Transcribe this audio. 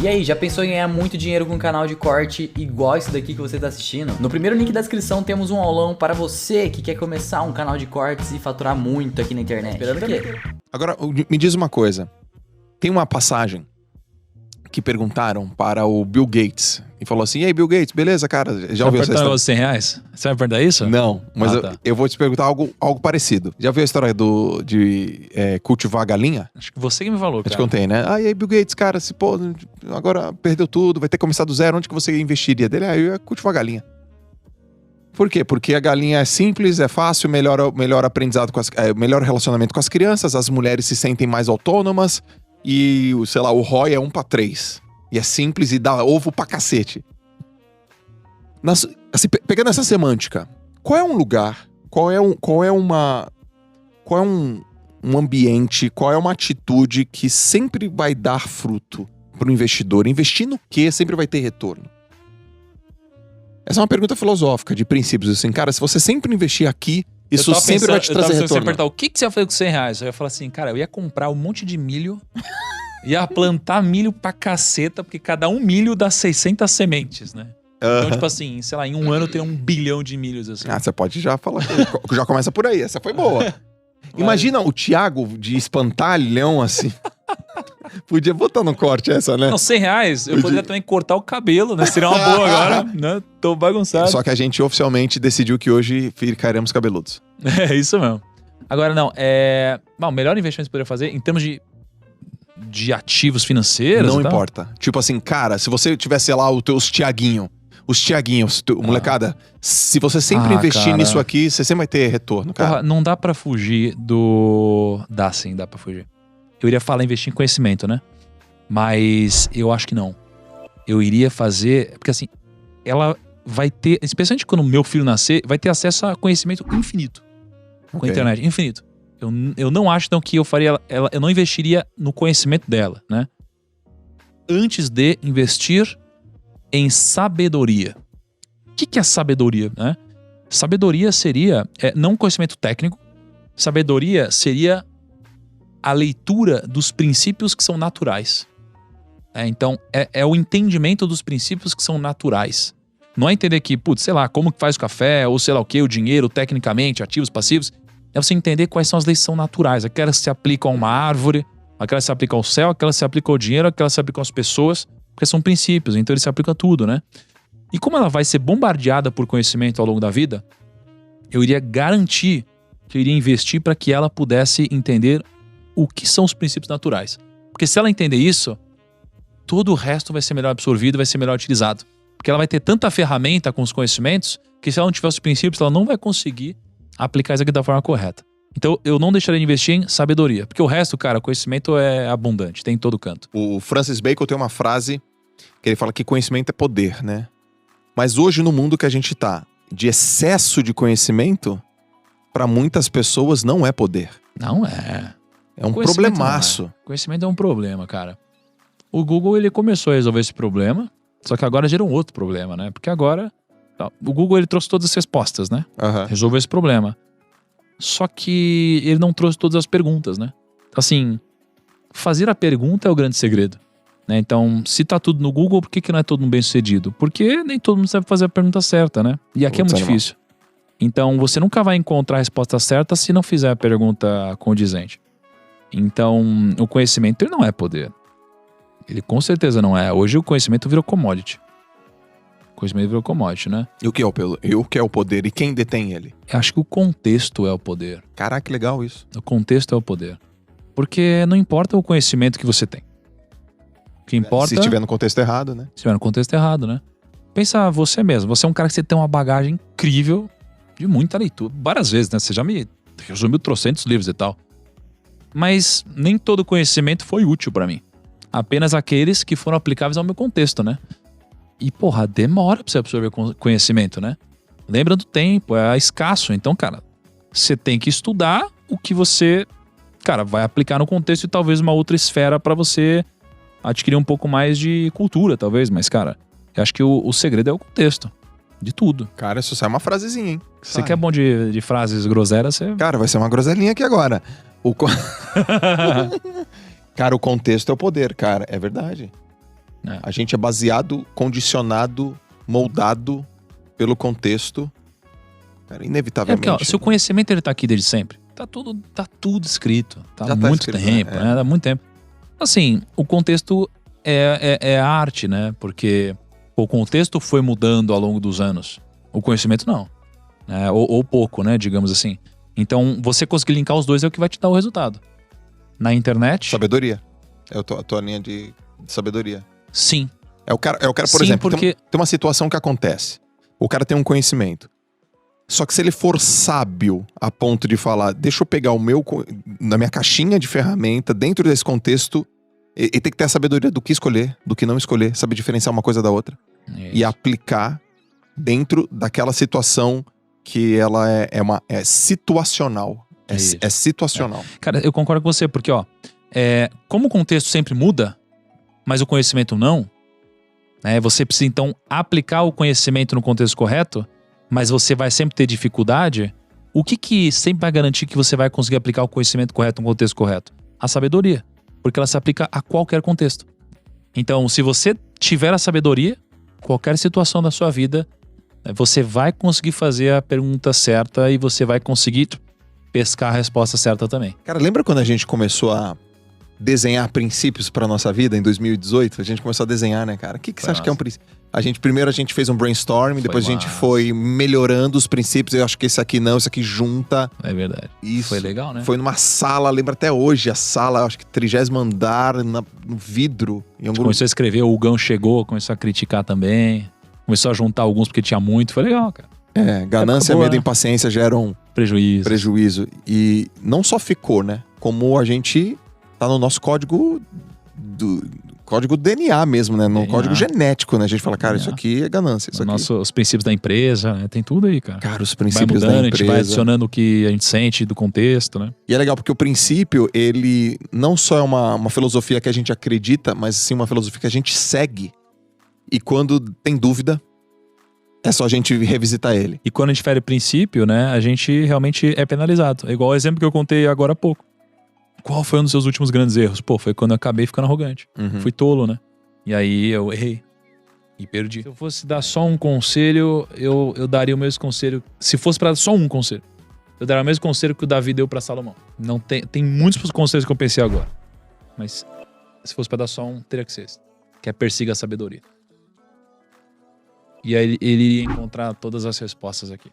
E aí, já pensou em ganhar muito dinheiro com um canal de corte igual esse daqui que você está assistindo? No primeiro link da descrição temos um aulão para você que quer começar um canal de cortes e faturar muito aqui na internet. Esperando o quê? Agora, me diz uma coisa. Tem uma passagem que perguntaram para o Bill Gates e falou assim: e aí, Bill Gates, beleza, cara? Já ouviu essa história? Você vai perguntar R$100? Você vai perguntar isso? Não, mas tá. eu vou te perguntar algo parecido. Já ouviu a história de cultivar a galinha? Acho que você que me falou, Eu cara. te contei, né? E aí, Bill Gates, cara, se pô, agora perdeu tudo, vai ter que começar do zero, onde que você investiria? Dele, eu ia cultivar a galinha. Por quê? Porque a galinha é simples, é fácil, melhor aprendizado, melhor relacionamento com as crianças, as mulheres se sentem mais autônomas e, sei lá, o ROI é 1:3. E é simples e dá ovo pra cacete. Pegando essa semântica, qual é um lugar, qual é um ambiente, qual é uma atitude que sempre vai dar fruto pro investidor? Investir no quê sempre vai ter retorno? Essa é uma pergunta filosófica, de princípios, assim, cara, se você sempre investir aqui, isso sempre vai te trazer retorno. Perguntar, o que você ia fazer com R$100? Eu ia falar assim, cara, eu ia comprar um monte de milho, ia plantar milho pra caceta, porque cada um milho dá 600 sementes, né? Então, tipo assim, sei lá, em um ano tem 1 bilhão de milhos, assim. Você pode já falar, já começa por aí, essa foi boa. Imagina o Thiago de espantalhão, assim. Podia botar no corte essa, né? Não, R$100, eu poderia também cortar o cabelo, né? Seria uma boa agora, né? Tô bagunçado. Só que a gente oficialmente decidiu que hoje ficaremos cabeludos. É isso mesmo. Agora, não, o melhor investimento que você poderia fazer em termos de ativos financeiros. Não e tal? importa. Tipo assim, cara, se você tivesse lá os Tiaguinhos, molecada, se você sempre investir cara. nisso aqui, você sempre vai ter retorno, cara. Porra, não dá pra fugir do... Dá sim, dá pra fugir. Eu iria falar investir em conhecimento, né? Mas eu acho que não. Eu iria fazer... Porque assim, ela vai ter... Especialmente quando o meu filho nascer, vai ter acesso a conhecimento infinito. Com a internet, infinito. Eu não acho, então, que eu faria... Eu não investiria no conhecimento dela, né? Antes de investir em sabedoria. O que é sabedoria, né? Sabedoria seria... não conhecimento técnico. Sabedoria seria a leitura dos princípios que são naturais. Então, é o entendimento dos princípios que são naturais. Não é entender que, sei lá, como que faz o café, ou sei lá o que, o dinheiro, tecnicamente, ativos, passivos. É você entender quais são as leis que são naturais. Aquelas que se aplicam a uma árvore, aquelas que se aplicam ao céu, aquelas que se aplicam ao dinheiro, aquelas que se aplicam às pessoas, porque são princípios, então eles se aplicam a tudo, né? E como ela vai ser bombardeada por conhecimento ao longo da vida, eu iria garantir que eu iria investir para que ela pudesse entender o que são os princípios naturais. Porque se ela entender isso, todo o resto vai ser melhor absorvido, vai ser melhor utilizado. Porque ela vai ter tanta ferramenta com os conhecimentos que se ela não tiver os princípios, ela não vai conseguir aplicar isso aqui da forma correta. Então eu não deixaria de investir em sabedoria. Porque o resto, cara, conhecimento é abundante, tem em todo canto. O Francis Bacon tem uma frase que ele fala que conhecimento é poder, né? Mas hoje no mundo que a gente tá, de excesso de conhecimento, para muitas pessoas não é poder. Não é. É um problemaço. Conhecimento é um problema, cara. O Google, ele começou a resolver esse problema, só que agora gerou um outro problema, né? Porque agora, o Google, ele trouxe todas as respostas, né? Resolveu esse problema. Só que ele não trouxe todas as perguntas, né? Assim, fazer a pergunta é o grande segredo, né? Então, se tá tudo no Google, por que não é todo mundo bem sucedido? Porque nem todo mundo sabe fazer a pergunta certa, né? E aqui é muito difícil. Então, você nunca vai encontrar a resposta certa se não fizer a pergunta condizente. Então, o conhecimento, ele não é poder. Ele com certeza não é. Hoje o conhecimento virou commodity. O conhecimento virou commodity, né? E o que é o poder? E quem detém ele? Eu acho que o contexto é o poder. Caraca, que legal isso. O contexto é o poder. Porque não importa o conhecimento que você tem. O que importa... Se estiver no contexto errado, né? Se estiver no contexto errado, né? Pensa você mesmo. Você é um cara que você tem uma bagagem incrível de muita leitura. Várias vezes, né? Você já me resumiu trocentos livros e tal. Mas nem todo conhecimento foi útil pra mim. Apenas aqueles que foram aplicáveis ao meu contexto, né? E, porra, demora pra você absorver conhecimento, né? Lembra do tempo, é escasso. Então, cara, você tem que estudar o que você, cara, vai aplicar no contexto e talvez uma outra esfera pra você adquirir um pouco mais de cultura, talvez. Mas, cara, eu acho que o segredo é o contexto. De tudo. Cara, isso sai uma frasezinha, hein? Você que é bom de frases groselhas, você... Cara, vai ser uma groselinha aqui agora. Cara, o contexto é o poder, cara. É verdade. É. A gente é baseado, condicionado, moldado pelo contexto. Cara, inevitavelmente. Porque, ó, se o conhecimento ele tá aqui desde sempre, tá tudo escrito. Tá Já há tá muito escrito, tempo, né? né? Há muito tempo. Assim, o contexto é a arte, né? Porque o contexto foi mudando ao longo dos anos. O conhecimento não. Né? Ou pouco, né? Digamos assim. Então, você conseguir linkar os dois é o que vai te dar o resultado. Na internet, Sabedoria. É a tua linha de sabedoria. sim. É o cara, por Sim, exemplo, porque- tem uma situação que acontece. O cara tem um conhecimento. Só que se ele for sábio a ponto de falar, deixa eu pegar na minha caixinha de ferramenta, dentro desse contexto, ele tem que ter a sabedoria do que escolher, do que não escolher, saber diferenciar uma coisa da outra. E aplicar dentro daquela situação que ela é situacional. É isso. É situacional. Cara, eu concordo com você, porque, ó, como o contexto sempre muda, mas o conhecimento não, né? Você precisa, então, aplicar o conhecimento no contexto correto, mas você vai sempre ter dificuldade. O que sempre vai garantir que você vai conseguir aplicar o conhecimento correto no contexto correto? A sabedoria. Porque ela se aplica a qualquer contexto. Então, se você tiver a sabedoria, qualquer situação da sua vida, você vai conseguir fazer a pergunta certa e você vai conseguir pescar a resposta certa também. Cara, lembra quando a gente começou a desenhar princípios pra nossa vida em 2018? A gente começou a desenhar, né, cara? O que você acha que é um princípio? Primeiro a gente fez um brainstorm, depois a gente massa. foi melhorando os princípios. Eu acho que esse aqui não, esse aqui junta. É verdade. Isso. Foi legal, né? Foi numa sala, lembro até hoje, a sala, acho que 30º andar, no vidro. Em algum... Começou a escrever, o Hugão chegou, começou a criticar também. Começou a juntar alguns porque tinha muito. Foi legal, cara. Ganância, boa, medo e né? impaciência geram Prejuízo. E não só ficou, né? Como a gente tá no nosso código código DNA mesmo, né? No DNA. código genético, né? A gente fala, cara, DNA. isso aqui é ganância. Isso aqui... Os princípios da empresa, né? Tem tudo aí, cara. Cara, os Vai princípios mudando, da a gente vai empresa. adicionando o que a gente sente do contexto, né? E é legal porque o princípio, ele não só é uma filosofia que a gente acredita, mas sim uma filosofia que a gente segue. E quando tem dúvida, é só a gente revisitar ele. E quando a gente fere princípio, né? A gente realmente é penalizado. É igual o exemplo que eu contei agora há pouco. Qual foi um dos seus últimos grandes erros? Pô, foi quando eu acabei ficando arrogante. Uhum. Fui tolo, né? E aí eu errei. E perdi. Se eu fosse dar só um conselho, eu daria o mesmo conselho. Se fosse pra dar só um conselho, eu daria o mesmo conselho que o Davi deu pra Salomão. Não tem muitos conselhos que eu pensei agora. Mas se fosse pra dar só um, teria que ser esse. Que é persiga a sabedoria. E aí ele ia encontrar todas as respostas aqui.